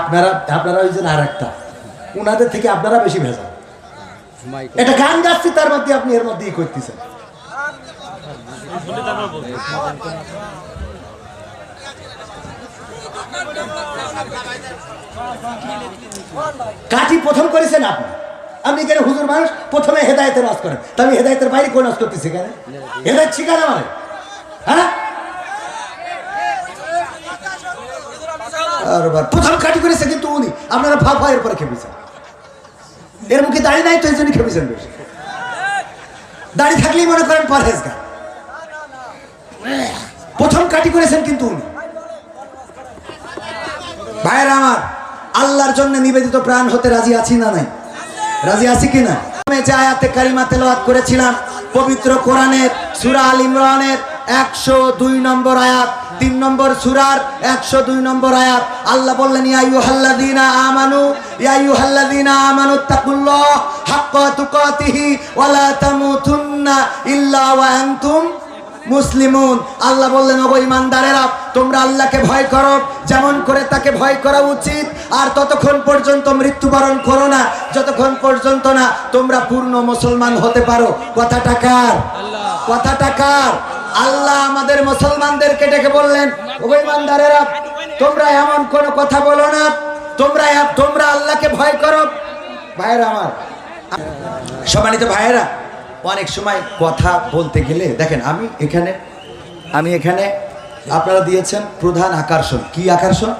আপনারা ওই যে আরেকটা উনাদের থেকে আপনারা বেশি ভেজা। এটা গান গাচ্ছি তার মধ্যে আপনি এর মধ্যেই করতেছেন। কাঠি প্রথম করেছেন আপনি। আপনি কেন হুজুর মানুষ প্রথমে হেদায়েতের ওয়াজ করেন, তা আমি হেদায়েতের বাইরে কোন ওয়াজ করতেছি কেন? হেদায়েত শিখান আমারে, হ্যাঁ? প্রথম কাটি করেছে কিন্তু উনি, আপনারা ফাফা এর পরে খেপেছেন। এর মুখে দাড়ি নাই তো এই জন্য খেপেছেন বেশি। দাড়ি থাকলেই মনে করেন পরহেজগার। প্রথম কাটি করেছেন কিন্তু উনি। ভাইয়েরা আমার, আল্লাহর জন্য নিবেদিত প্রাণ হতে রাজি আছি না নাই? রাজি আছি কিনা? আমি যে আয়াতে কারিমা তেলাওয়াত করেছিলাম পবিত্র কোরআনের সূরা আল ইমরানের 102 নম্বর আয়াত, 3 নম্বর সূরার 102 নম্বর আয়াত। আল্লাহ বললেন, ইয়া আইয়ুহাল্লাযীনা আমানু তাকুল্লাহ হাক্কা তুকাতিহি ওয়া লা তামুতুন্না ইল্লা ওয়া আনতুম মুসলিমুন। আল্লাহ বললেন, ওগো ঈমানদারেরা, তোমরা আল্লাহকে ভয় করো যেমন করে তাকে ভয় করা উচিত, আর ততক্ষণ পর্যন্ত মৃত্যুবরণ করো না যতক্ষণ পর্যন্ত না তোমরা পূর্ণ মুসলমান হতে পারো। কথাটা কার? কথাটা কার? আল্লাহ আমাদের মুসলমানদেরকে ডেকে বললেন, ওগো ঈমানদারেরা, তোমরা এমন কোন কথা বলো না, তোমরা আল্লাহকে ভয় করো। ভাইয়েরা আমার, সম্মানিত ভাইয়েরা, অনেক সময় কথা বলতে গেলে দেখেন, আমি এখানে আপনারা দিয়েছেন প্রধান আকর্ষণ। কি আকর্ষণ?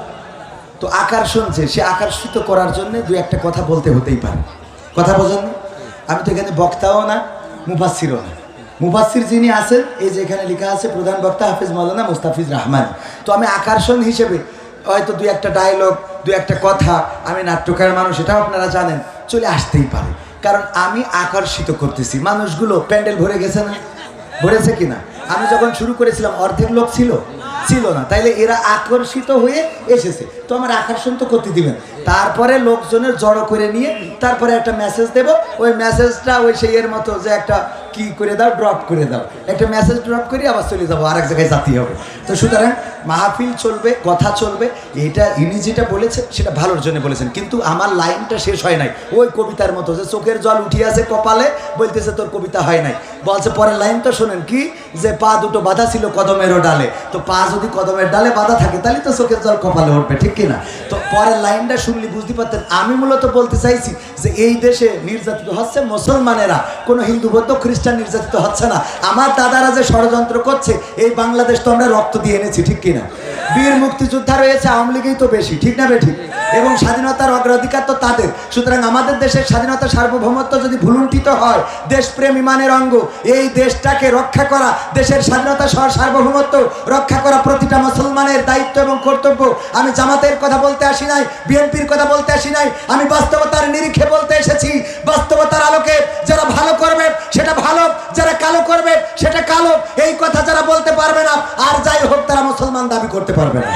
তো আকর্ষণ যে সে আকর্ষিত করার জন্য দুই একটা কথা বলতে হতেই পারে। কথা বোঝেন? আমি তো এখানে বক্তাও না, মুফাসসিরও না। মুফাসসির যিনি আছেন, এই যে এখানে লেখা আছে প্রধান বক্তা হাফেজ মাওলানা মুস্তাফিজ রহমান। তো আমি আকর্ষণ হিসেবে হয়তো দুই একটা ডায়লগ, দুই একটা কথা, আমি নাট্যকার মানুষ, এটাও আপনারা জানেন, চলে আসতেই পারে। কারণ আমি আকর্ষিত করতেছি। মানুষগুলো প্যান্ডেল ভরে গেছে না? ভরেছে কিনা? আমি যখন শুরু করেছিলাম অর্ধেক লোক ছিল না, তাইলে এরা আকর্ষিত হয়ে এসেছে, তো আমার আকর্ষণ তো করতে দিবেন। তারপরে লোকজনের জড়ো করে নিয়ে তারপরে একটা মেসেজ দেব। ওই মেসেজটা ওই সেই এর মতো যে একটা কি করে দাও, ড্রপ করে দাও, একটা মেসেজ ড্রপ করে আবার চলে যাবো, আরেক জায়গায় জাতি হবে। তো সুতরাং মাহফিল চলবে, কথা চলবে। এটা ইনি যেটা বলেছেন সেটা ভালোর জন্য বলেছেন, কিন্তু আমার লাইনটা শেষ হয় নাই। ওই কবিতার মতো যে চোখের জল উঠিয়ে আছে কপালে, বলতেছে তোর কবিতা হয় নাই। বলছে পরের লাইনটা শোনেন, কি যে পা দুটো বাঁধা ছিল কদমেরও ডালে। তো পা যদি কদমের ডালে বাঁধা থাকে তাহলে তো চোখের জল কপালে উঠবে, ঠিক কিনা? তো পরের লাইনটা শুনলে বুঝতে পারতেন আমি মূলত বলতে চাইছি যে এই দেশে নির্যাতিত হচ্ছে মুসলমানেরা, কোনো হিন্দু বৌদ্ধ খ্রিস্টান নির্যাতিত হচ্ছে না। আমার দাদারা যে ষড়যন্ত্র করছে, এই বাংলাদেশ তো আমরা রক্ত দিয়ে এনেছি, ঠিক কিনা? বীর মুক্তিযোদ্ধা রয়েছে, আওয়ামী লীগই তো বেশি, ঠিক না বেঠিক? এবং স্বাধীনতার অগ্রাধিকার তো তাদের। সুতরাং আমাদের দেশের স্বাধীনতা সার্বভৌমত্ব যদি ভুলুণ্ঠিত হয়, দেশপ্রেম ইমানের অঙ্গ, এই দেশটাকে রক্ষা করা, দেশের স্বাধীনতা সার্বভৌমত্ব রক্ষা করা প্রতিটা মুসলমানের দায়িত্ব এবং কর্তব্য। আমি জামাতের কথা বলতে আসি নাই, বিএনপির কথা বলতে আসি নাই, আমি বাস্তবতার নিরিখে বলতে এসেছি। বাস্তবতার আলোকে যারা ভালো করবে সেটা ভালো, যারা কালো করবে সেটা কালো। এই কথা যারা বলতে পারবে না, আর যাই হোক তারা মুসলমান দাবি করতে পারবে না।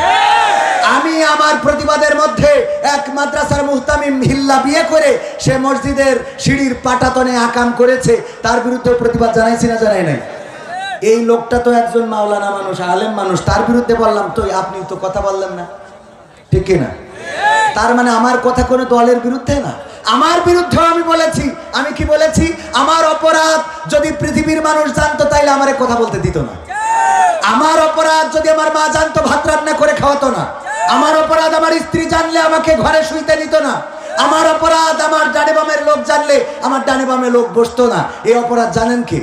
আমি আমার প্রতিবাদের মধ্যে এক মাদ্রাসার মুহতামিম হিল্লা বিয়ে করে সে মসজিদের সিঁড়ির পাটাতনে আকাম করেছে, তার বিরুদ্ধে প্রতিবাদ জানাইছি না জানাই নাই? এই লোকটা তো একজন মাওলানা মানুষ, আলেম মানুষ, তার বিরুদ্ধে বললাম তো আপনি তো কথা বললেন না, ঠিক কিনা? তার মানে আমার কথা কোনো দলের বিরুদ্ধে না, আমার বিরুদ্ধে আমি বলেছি। আমি কি বলেছি? আমার অপরাধ যদি পৃথিবীর মানুষ জানতো তাইলে আমারে কথা বলতে দিত না। আমার অপরাধ যদি আমার মা জানতো ভাত রান্না করে খাওয়াতো না। আমার অপরাধ আমার স্ত্রী জানলে আমাকে ঘরে শুইতে দিত না। আমার অপরাধ আমার ডানে বামের লোক জানলে আমার ডানে বামে লোক বসতো না। এই অপরাধ জানেন কি?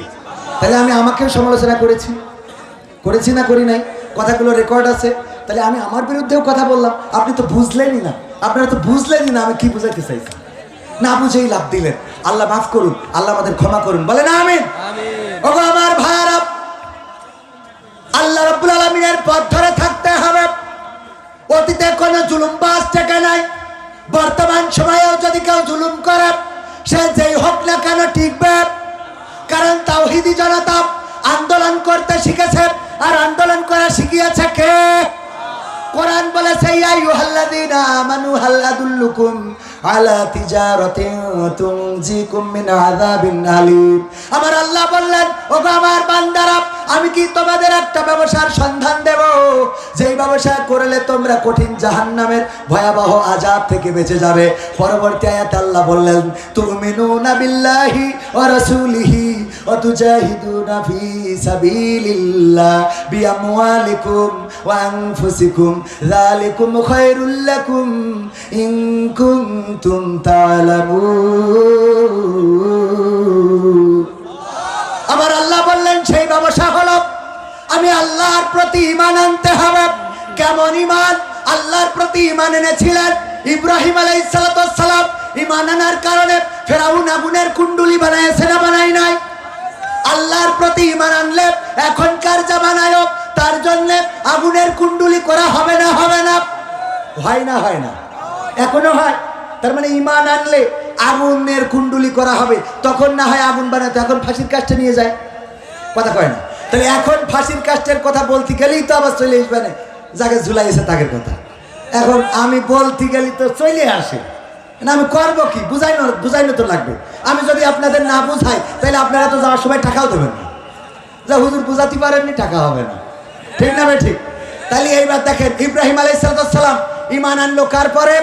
তাহলে আমি আমাকেও সমালোচনা করেছি না করি নাই? কথাগুলো রেকর্ড আছে। তাহলে আমি আমার বিরুদ্ধেও কথা বললাম, আপনি তো বুঝলেনই না। আপনারা তো বুঝলেনই না আমি কি বুঝাইতে চাইছি। না বুঝেই লাভ দিলেন। আল্লাহ মাফ করুন, আল্লাহ আমাদের ক্ষমা করুন, বলেন আমিন। ওগো আমার ভাইরা, আল্লাহ রাব্বুল আলামিনের পথ ধরে থাকতে হবে। অতীতে কোনো জুলুমবাজ থেকে নাই, বর্তমান সময়েও যদি কেউ জুলুম করে সে যেই হোক না কেন টিকবে। কারণ তাওহীদি জনতা আন্দোলন করতে শিখেছে, আর আন্দোলন করা শিখিয়েছে কে? কোরআন বলেছে, ইয়া আইয়ুহাল্লাযীনা আমানু হাল আদুল্লুকুম আলা তিজারাতিন তুনজিকুম মিন আযাবিন আলীম। আমার আল্লাহ বললেন, ওগো আমার বান্দারা, আমি কি তোমাদের একটা ব্যবসার সন্ধান দেব, যেই ব্যবসা করলে তোমরা কঠিন জাহান্নামের ভয়াবহ আযাব থেকে বেঁচে যাবে। পরবর্তী আয়াতে আল্লাহ বললেন, তুমিনুনা বিল্লাহি ওয়া রাসূলিহি ওয়া তুজাহিদুনা ফি সাবিলিল্লাহ বিআমওয়ালিকুম ওয়া আনফুসিকুম যালিকুম খায়রুল লাকুম ইন কুনতুম তা'লামুন। আমার আল্লাহ বললেন সেই ব্যবসা হলো আমি আল্লাহর প্রতি ঈমান আনতে হবে। কেমন ঈমান? আল্লাহর প্রতি ঈমান এনেছিলেন ইব্রাহিম আলাইহিস সালাতু ওয়াস সালাম। ঈমান আনার কারণে ফেরাউন আগুনের কুণ্ডুলি বানায়ছে না বানায় নাই? আল্লাহর প্রতি ঈমান আনলে এখনকার জামানায় তার জন্য আগুনের কুণ্ডুলি করা হবে না হবে না? হয় না হয় না? এখনো হয়। তার মানে ঈমান আনলে আগুনের কুণ্ডুলি করা হবে, তখন না হয় আগুন বানাতে, এখন ফাঁসির কাজটা নিয়ে যায়। কথা কয় না? তাহলে এখন ফাঁসির কাজটার কথা বলতে গেলেই তো আবার চলে আসবে না যাকে ঝুলাইছে তাদের কথা। এখন আমি বলতে গেলে তো চলে আসে না, আমি করবো কি? বুঝাইনো তো লাগবে। আমি যদি আপনাদের না বুঝাই তাহলে আপনারা তো যাওয়ার সময় টাকাও দেবেন না। যা হুজুর বুঝাতে পারেননি, টাকা হবে না। ঠিক না ভাই? ঠিক। তাহলে এইবার দেখেন, ইব্রাহিম আলাইহিস সালাম ঈমান আনলো কার পরে?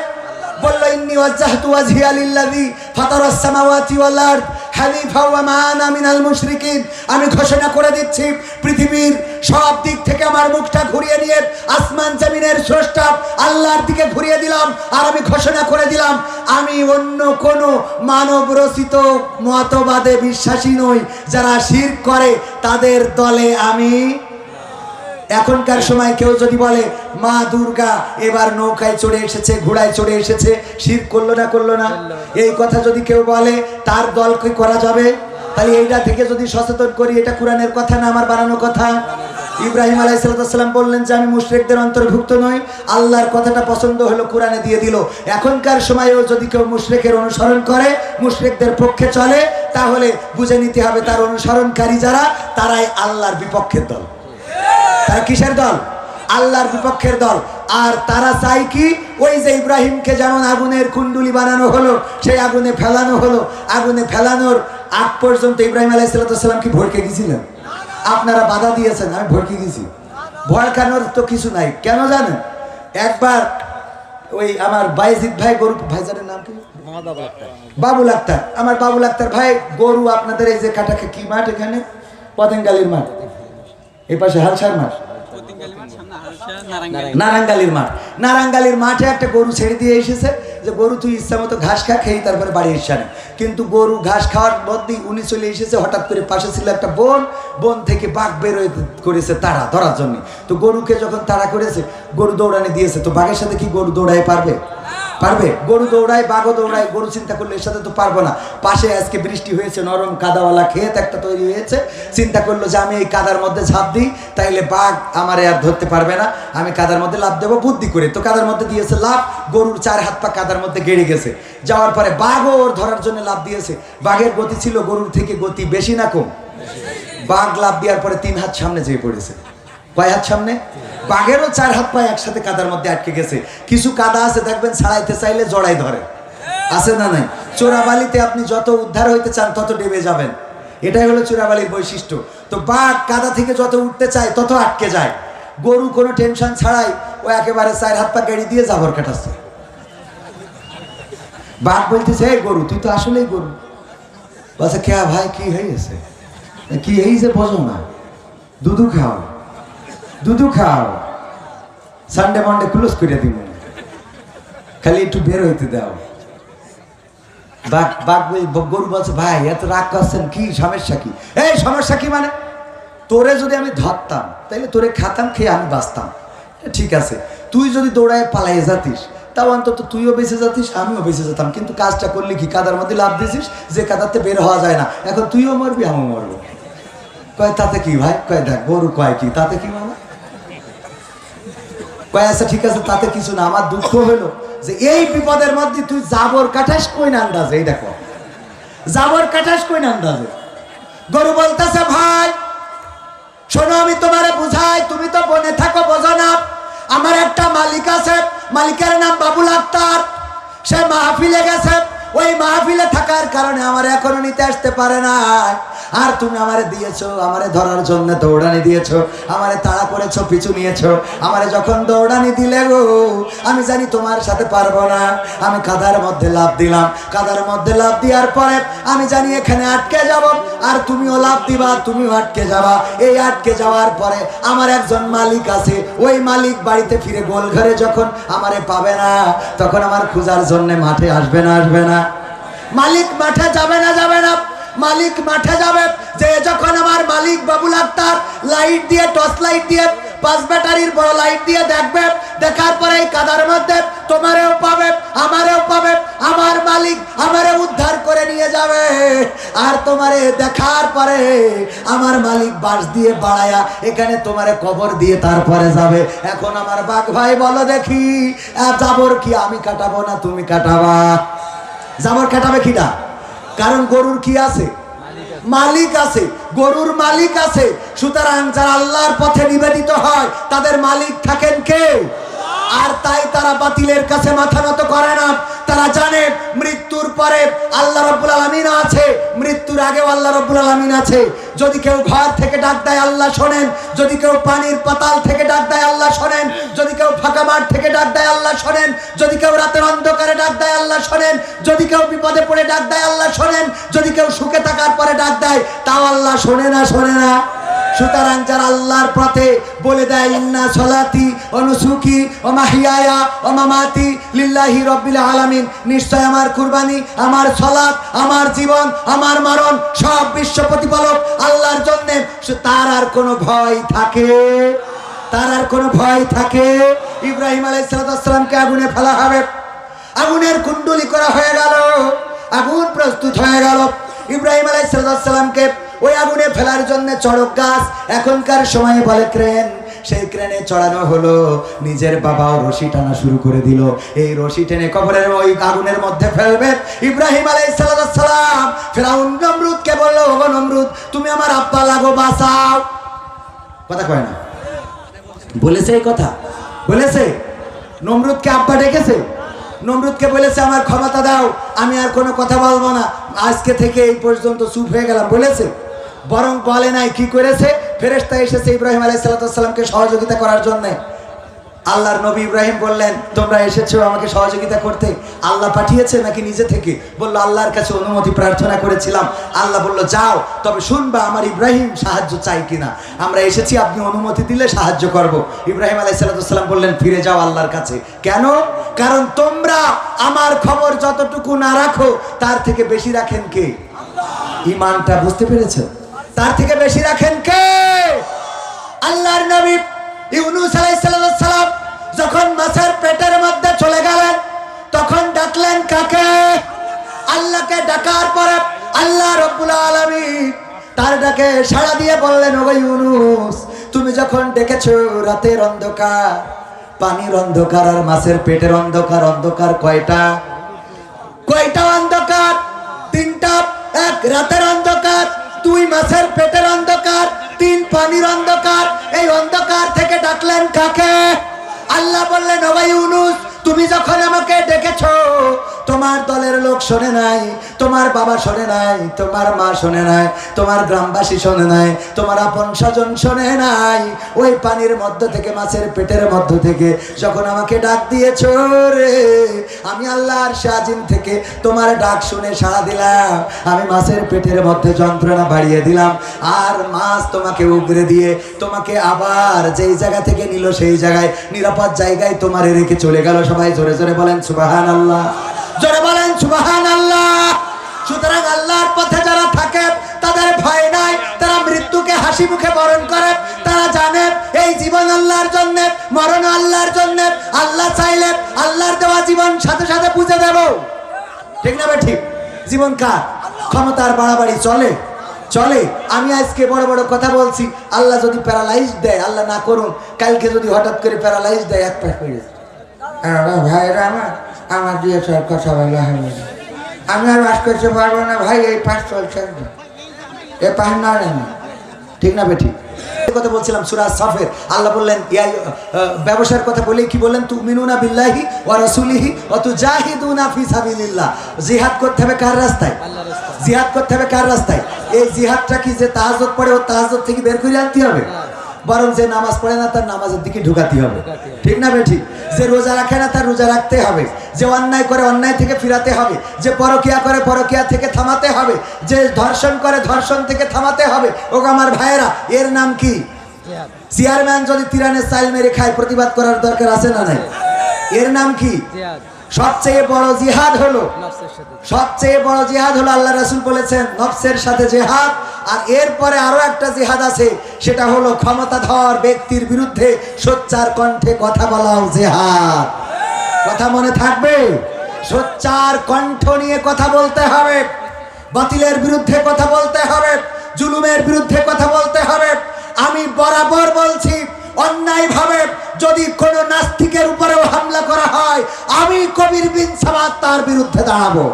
বলল, ইন্নী ওয়াজ্জাহতু ওয়াজহিয়া লিল্লাযী ফাতারাস সামাওয়াতি ওয়াল আরদ হানিফা ওয়া মা আনা মিনাল মুশরিকিন। আমি ঘোষণা করে দিচ্ছি, পৃথিবীর সব দিক থেকে আমার মুখটা ঘুরিয়ে নিয়ে আসমান জমিনের স্রষ্টা আল্লাহর দিকে ঘুরিয়ে দিলাম। আর আমি ঘোষণা করে দিলাম, আমি অন্য কোনো মানব রচিত মতবাদে বিশ্বাসী নই। যারা শিরক করে তাদের দলে আমি। এখনকার সময় কেউ যদি বলে মা দুর্গা এবার নৌকায় চড়ে এসেছে, ঘোড়ায় চড়ে এসেছে, শিরক করলো না করলো না? এই কথা যদি কেউ বলে তার দল কি করা যাবে? তাহলে এইটা থেকে যদি সচেতন করি, এটা কোরআনের কথা না আমার বানানো কথা? ইব্রাহিম আলাইহিস সালাম বললেন যে আমি মুশরিকদের অন্তর্ভুক্ত নই। আল্লাহর কথাটা পছন্দ হলো, কোরআনে দিয়ে দিল। এখনকার সময়েও যদি কেউ মুশরিকের অনুসরণ করে, মুশরিকদের পক্ষে চলে, তাহলে বুঝে নিতে হবে তার অনুসরণকারী যারা, তারাই আল্লাহর বিপক্ষের দল। তারা কিসের দল? আল্লাহর বিপক্ষের দল। আর তারা চাই কি? ওই যে ইব্রাহিমকে যেমন আগুনের কুণ্ডুলি বানানো হলো, সেই আগুনে ফেলানো হলো, আগুনে ফেলানোর আগ পর্যন্ত ইব্রাহিম আলাইহিস সালাম কি ভড়কে গেছিলেন? আপনারা বাধা দিয়েছেন, আমি ভড়কে গেছি। ভড়কানোর তো কিছু নাই। কেন জানেন? একবার ওই আমার বাইজিদ ভাই, গরু ভাইজানের নাম কি? বাবুল আক্তার। আমার বাবুল আক্তার ভাই গরু আপনাদের এই যে কাটাকে কি মাঠ, এখানে পতেঙ্গালির মাঠ, এই পাশে হালসার মাঠ, নারাঙ্গালির মাঠ। নারাঙ্গালির মাঠে একটা গরু ছেড়ে দিয়ে এসেছে যে গরু তুই ইচ্ছা মতো ঘাস খা, খেয়ে তারপরে বাড়ি এসে। কিন্তু গরু ঘাস খাওয়ার মধ্যেই উনি চলে এসেছে। হঠাৎ করে পাশে ছিল একটা বন থেকে বাঘ বের হয়ে করেছে তাড়া ধরার জন্য। তো গরুকে যখন তাড়া করেছে, গরু দৌড়ানি দিয়েছে। তো বাঘের সাথে কি গরু দৌড়ায় পারবে? পারবে? গরু দৌড়ায়, বাঘও দৌড়ায়। গরু চিন্তা করলে এর সাথে তো পারবো না। পাশে আজকে বৃষ্টি হয়েছে, নরম কাদাওয়ালা ক্ষেত একটা তৈরি হয়েছে। চিন্তা করলো যে আমি এই কাদার মধ্যে ঝাঁপ দিই, তাইলে বাঘ আমারে আর ধরতে পারবে না, আমি কাদার মধ্যে লাফ দেবো বুদ্ধি করে। তো কাদার মধ্যে দিয়েছে লাফ, গরুর 4 হাত পা কাদার মধ্যে গেড়ে গেছে। যাওয়ার পরে বাঘও ওর ধরার জন্য লাফ দিয়েছে। বাঘের গতি ছিল গরুর থেকে গতি বেশি না কম? বাঘ লাফ দেওয়ার পরে 3 হাত সামনে যেয়ে পড়েছে। কয় হাত সামনে? বাঘেরও 4 হাত পা একসাথে কাদার মধ্যে আটকে গেছে। কিছু কাদা আছে দেখবেন ছাড়াইতে চাইলে জড়াই ধরে, আছে না নাই? চোরাবালিতে আপনি যত উদ্ধার হইতে চান তত ডেবে যাবেন, এটাই হলো চোরাবালির বৈশিষ্ট্য। তো বাঘ কাদা থেকে যত উঠতে চায় তত আটকে যায়। গরু কোনো টেনশন ছাড়াই ও একেবারে 4 হাত পা গেড়ি দিয়ে জাবর কাটাচ্ছে। বাঘ বলতেছে, এই গরু তুই তো আসলেই গরু। বলছে, কে ভাই কি হয়েছে? কি এই যে বোঝো না, দুধু খাও, দুধু খাও, সানডে মানডে ক্লোজ করে দিব, খালি একটু বের হইতে দাও। গরু বলছে, ভাই এত রাগ করছেন কি, সমস্যা কি? এই সমস্যা কি মানে? তোরে যদি আমি ধরতাম তাইলে তোরে খাতাম, খেয়ে আমি বাঁচতাম, ঠিক আছে। তুই যদি দৌড়ায় পালাইয়ে যাতিস তাও অন্তত তুইও বেঁচে যাতিস, আমিও বেঁচে যেতাম। কিন্তু কাজটা করলি কি, কাদার মধ্যে লাভ দিয়েছিস যে কাদাতে বের হওয়া যায় না। এখন তুইও মরবি, আমিও মরবো। কয় তাতে কি ভাই? কয় দেখ গরু কয় কি, তাতে কি মানে? কয় আচ্ছা ঠিক আছে, তাতে কিছু না। আমার দুঃখ হলো যে এই বিপদের মধ্যে তুই জাবর কাটাস কই না আন্দাজে। এই দেখো, জাবর কাটাস কই না আন্দাজে। গরু বলতেছে, ভাই শোনো আমি তোমারে বুঝাই, তুমি তো বনে থাকো, বোঝো না। আমার একটা মালিক আছে, মালিকের নাম বাবুল আক্তার। সে মাহফিলে গেছে, ওই মাহফিলে থাকার কারণে আমার এখনো নিতে আসতে পারে না। আর তুমি আমারে দিয়েছো, আমারে ধরার জন্য দৌড়ানি দিয়েছো, আমারে তাড়া করেছো, পিছু নিয়েছো। আমারে যখন দৌড়ানি দিলে গো, আমি জানি তোমার সাথে পারবো না। আমি কাদার মধ্যে লাফ দিলাম। কাদার মধ্যে লাফ দেওয়ার পরে আমি জানি এখানে আটকে যাব, আর তুমিও লাফ দিবা, তুমিও আটকে যাবা। এই আটকে যাওয়ার পরে আমার একজন মালিক আছে, ওই মালিক বাড়িতে ফিরে গোল ঘরে যখন আমারে পাবে না, তখন আমার খোঁজার জন্য মাঠে আসবে না, আসবে না? মালিক মাঠে যাবে না, যাবে না? মালিক মাঠে যাবে। যে যখন আমার মালিক বাবুল আক্তার লাইট দিয়ে, টর্চ লাইট দিয়ে, 5 ব্যাটারির বড় লাইট দিয়ে দেখবে, দেখার পরে এই কাদার মধ্যে তোমারেও পাবে, আমারেও পাবে। আমার মালিক আমারে উদ্ধার করে নিয়ে যাবে। আর তোমারে দেখার পরে আমার মালিক বাঁশ দিয়ে বাড়ায়া এখানে তোমারে কবর দিয়ে তারপরে যাবে। এখন আমার বাঘ ভাই বলো দেখি, জাবর কি আমি কাটাবো না তুমি কাটাবা? জাবর কাটাবে কিনা? কারণ গরুর কি আছে? মালিক আছে, গরুর মালিক আছে। সুতরাং যারা আল্লাহর পথে নিবেদিত হয় তাদের মালিক থাকেন কে? আর তাই তারা বাতিলের কাছে মাথা নত করে না। তারা জানে মৃত্যুর পরে আল্লাহ রাব্বুল আলামিন আছে, মৃত্যুর আগেও আল্লাহ রাব্বুল আলামিন আছে। যদি কেউ ঘর থেকে ডাক দেয় আল্লাহ শোনেন, যদি কেউ পানির পাতাল থেকে ডাক দেয় আল্লাহ শোনেন, যদি কেউ ফাঁকা মাঠ থেকে ডাক দেয় আল্লাহ শোনেন, যদি কেউ রাতের অন্ধকারে ডাক দেয় আল্লাহ শোনেন, যদি কেউ বিপদে পড়ে ডাক দেয় আল্লাহ শোনেন, যদি কেউ সুখে থাকার পরে ডাক দেয় তাও আল্লাহ শোনে না, শোনে না? সুতরাং যারা আল্লাহর পথে বলে দেয় ইন্না সলাতি ওয়া নুসুকি ওয়া মাহইয়ায়া ওয়া মামাতি লিল্লাহি রাব্বিল আলামিন, নিশ্চয় আমার কুরবানি, আমার সালাত, আমার জীবন, আমার মরণ সব বিশ্ব প্রতিপালক আল্লাহর জন্য। তার আর কোনো ভয় থাকে? তার আর কোনো ভয় থাকে? ইব্রাহিম আলাইহিস সালামকে আগুনে ফেলা হবে, আগুনের কুণ্ডলি করা হয়ে গেল, আগুন প্রস্তুত হয়ে গেল। ইব্রাহিম আলাইহিস সালামকে ওই আগুনে ফেলার জন্য চড়ক গাছ, এখনকার সময়ে বলে ক্রেন, সেই ক্রেনে চড়ানো হলো। নিজের বাবাও রশি টানা শুরু করে দিল, এই রশি টেনে কবরের ওই আগুনের মধ্যে ফেলবে। ইব্রাহিম আলাইহিস সালাম ফিরআউন নমরুদকে বলল, ওগো নমরুদ, তুমি আমার আব্বা লাগো, বাঁচাও। কথা কয় না? বলেছে এই কথা? বলেছে? নমরুদকে আব্বা ডেকেছে, নমরুদকে বলেছে আমার ক্ষমতা দাও, আমি আর কোনো কথা বলবো না, আজকে থেকে এই পর্যন্ত চুপ হয়ে গেলাম। বলেছে? বরং বলে নাই, কি করেছে? ফেরেশতা এসেছে ইব্রাহিম আলাইহিস সালামকে সহযোগিতা করার জন্য। আল্লাহর নবী ইব্রাহিম বললেন, তোমরা এসেছো আমাকে সহযোগিতা করতে, আল্লাহ পাঠিয়েছে নাকি নিজে থেকে? বললো আল্লাহর কাছে অনুমতি প্রার্থনা করেছিলাম। আল্লাহ বললো যাও, তবে শুনবা আমার ইব্রাহিম সাহায্য চাই কিনা। আমরা এসেছি, আপনি অনুমতি দিলে সাহায্য করব। ইব্রাহিম আলাইহিস সালাম বললেন, ফিরে যাও আল্লাহর কাছে। কেন? কারণ তোমরা আমার খবর যতটুকু না রাখো তার থেকে বেশি রাখেন কে? ঈমানটা বুঝতে পেরেছো? তার থেকে বেশি রাখেন কে? আল্লাহর নবী ইউনূস আলাইহিস সালাম যখন মাছের পেটের মধ্যে চলে গেলেন তখন ডাকলেন কাকে? আল্লাহকে। ডাকার পরে আল্লাহ রাব্বুল আলামিন তার ডাকে সাড়া দিয়ে বললেন, ওগো ইউনূস, তুমি যখন ডেকেছো রাতের অন্ধকার, পানির অন্ধকার আর মাছের পেটের অন্ধকার, অন্ধকার কয়টা? কয়টা অন্ধকার? 3টা। 1 রাতের অন্ধকার, 2 মাছের পেটের অন্ধকার, 3 পানির অন্ধকার। এই অন্ধকার থেকে ডাকলেন কাকে? আল্লাহ বললেন, ওগো ইউনূস, তুমি যখন আমাকে ডেকেছো তোমার দলের লোক শোনে নাই, তোমার বাবা শোনে নাই, তোমার মা শোনে নাই, তোমার গ্রামবাসী শোনে নাই, তোমার আপন স্বজন শোনে নাই। ওই পানির মধ্য থেকে, মাছের পেটের মধ্য থেকে যখন আমাকে ডাক দিয়েছো রে, আমি আল্লাহর শাজিম থেকে তোমার ডাক শুনে সাড়া দিলাম। আমি মাছের পেটের মধ্যে যন্ত্রণা বাড়িয়ে দিলাম, আর মাছ তোমাকে উগরে দিয়ে তোমাকে আবার যেই জায়গা থেকে নিল সেই জায়গায়, নিরাপদ জায়গায় তোমারে রেখে চলে গেল। সবাই জোরে জোরে বলেন সুবহানাল্লাহ, জোরে বলেন সুবহানাল্লাহ। সুতরাং আল্লাহর পথে যারা থাকে তাদের ভয় নাই, তারা মৃত্যুকে হাসি মুখে বরণ করে। তারা জানে এই জীবন আল্লাহর জন্য, মরণ আল্লাহর জন্য। আল্লাহ চাইলে আল্লাহর দেওয়া জীবন সাথে সাথে বুঝে দেব। ঠিক না? ঠিক। জীবন কার? ক্ষমতার বাড়াবাড়ি চলে? চলে। আমি আজকে বড় বড় কথা বলছি, আল্লাহ যদি প্যারালাইজ দেয়, আল্লাহ না করুন, কালকে যদি হঠাৎ করে প্যারালাইজ দেয়, এক পাশ হয়ে যায়। ভাইরা আমার দিয়ে কথা বলা হবে, আমি আর বাস করতে পারবো না ভাই, এই পাশ চলছে, এ পাশ না। ঠিক না? ঠিক। কথা বলছিলাম সূরা সফের, আল্লাহ বললেন ব্যবসার কথা বলে কি বললেন, তুমিনুনা বিল্লাহি ওয়া রাসূলিহি ওয়া তুজাহিদুনা ফি সাবিলিল্লাহ। জিহাদ করতে হবে কার রাস্তায়? জিহাদ করতে হবে কার রাস্তায়? এই জিহাদটা কি যে তাহাজ্জুদ পড়ে ও তাহাজ্জুদ থেকে বের করে আনতে হবে, বরং যে নামাজ পড়ে না তার নামাজের দিকে ঢুকাতে হবে, ঠিক না বেঠিক? যে রোজা রাখে না তার রোজা রাখতে হবে, যে অন্যায় করে অন্যায় থেকে ফিরাতে হবে, যে পরকিয়া করে পরকিয়া থেকে থামাতে হবে, যে ধর্ষণ করে ধর্ষণ থেকে থামাতে হবে। ও আমার ভাইয়েরা, এর নাম কি? চেয়ারম্যান যদি তিরানের চাইল মেরে খায় প্রতিবাদ করার দরকার আছে না নাই? এর নাম কি? সবচেয়ে বড় জিহাদ হলো, সবচেয়ে বড় জিহাদ হলো আল্লাহ রাসূল বলেছেন নফসের সাথে জিহাদ। আর এরপরে আরো একটা জিহাদ আছে, সেটা হলো ক্ষমতাধর ব্যক্তির বিরুদ্ধে সোচ্চার কণ্ঠে কথা বলাও জিহাদ। কথা মনে থাকবে? সোচ্চার কণ্ঠ নিয়ে কথা বলতে হবে, বাতিলের বিরুদ্ধে কথা বলতে হবে, জুলুমের বিরুদ্ধে কথা বলতে হবে। আমি বরাবর বলছি, অন্যায় ভাবে যদি কোনো নাস্তিকের উপরেও হামলা করা হয়, আমি কবির বিন সামাদ তার বিরুদ্ধে দাঁড়াবো।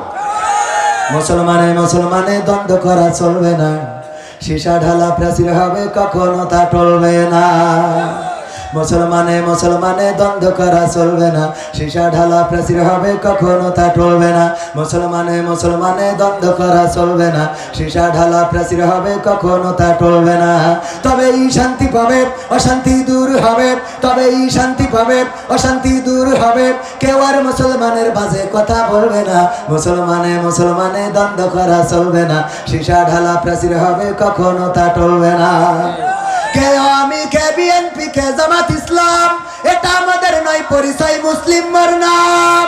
মুসলমানে দ্বন্দ্ব করা চলবে না, সীসা ঢালা প্রাচীর হবে কখনো তা টলবে না। মুসলমানে দ্বন্দ্ব করা চলবে না, সীসা ঢালা প্রাচীর হবে কখনো তা টলবে না। মুসলমানে দ্বন্দ্ব করা চলবে না, সীসা ঢালা প্রাচীর হবে কখনো তা টলবে না। তবেই শান্তি পাবে, অশান্তি দূর হবে, তবেই শান্তি পাবে, অশান্তি দূর হবে। কেউ আর মুসলমানের বাজে কথা বলবে না। মুসলমানে দ্বন্দ্ব করা চলবে না, সীসা ঢালা প্রাচীর হবে কখনো তা টলবে না। কে আমি, কে বিএনপি, কে জামাত ইসলাম, এটা আমাদের নয় পরিচয়, মুসলিমের নাম।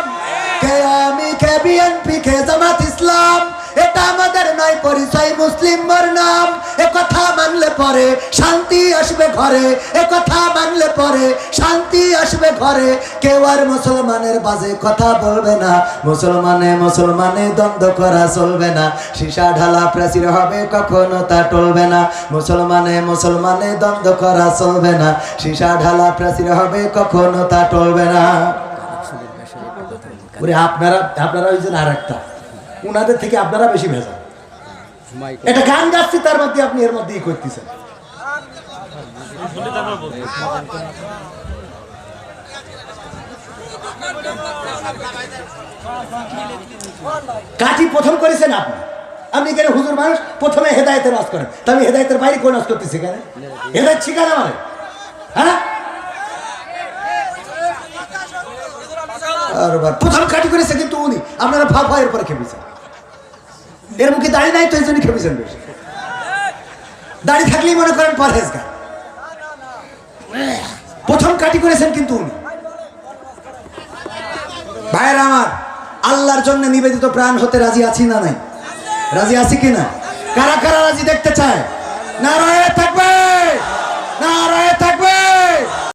কে আমি, কে বিএনপি, কে জামাত ইসলাম, এটা আমাদের নয় পরিচয়, মুসলিমের নাম। এ কথা মানলে পরে শান্তি আসবে ঘরে, এ কথা মানলে পরে শান্তি আসবে ঘরে। কেউ আর মুসলমানের বাজে কথা বলবে না। মুসলমানে দ্বন্দ্ব করা চলবে না, সীসা ঢালা প্রাচীর হবে কখনো তা টলবে না। মুসলমানে দ্বন্দ্ব করা চলবে না, সীসা ঢালা প্রাচীর হবে কখনো তা টলবে না। আপনারা ওই জন্য আর একটা উনাদের থেকে আপনারা বেশি ভেজা। এটা গান গাচ্ছি তার মধ্যে আপনি এর মধ্যেই করতেছেন। কাঠি প্রথম করেছেন আপনি, আপনি কেন হুজুর মানুষ প্রথমে হেদায়েতের ওয়াজ করেন, তা আমি হেদায়েতের বাইরে কোন ওয়াজ করতেছি কেন? হেদায়েত শিখান আমারে, হ্যাঁ? আর প্রথম কাঠি করেছে কিন্তু উনি, আপনারা ভাব এর পরে খেপেছেন। এর মুখে দাড়ি নাই তো এই জন্য খেপেছেন বেশি। দাড়ি থাকলেই মনে করেন পরহেজগার। প্রথম কাটি করেছেন কিন্তু উনি। ভাইয়েরা আমার, আল্লাহর জন্য নিবেদিত প্রাণ হতে রাজি আছি না নাই? রাজি আছি কিনা? কারা কারা রাজি দেখতে চায়? নারায়ে তাকবীর, নারায়ে তাকবীর।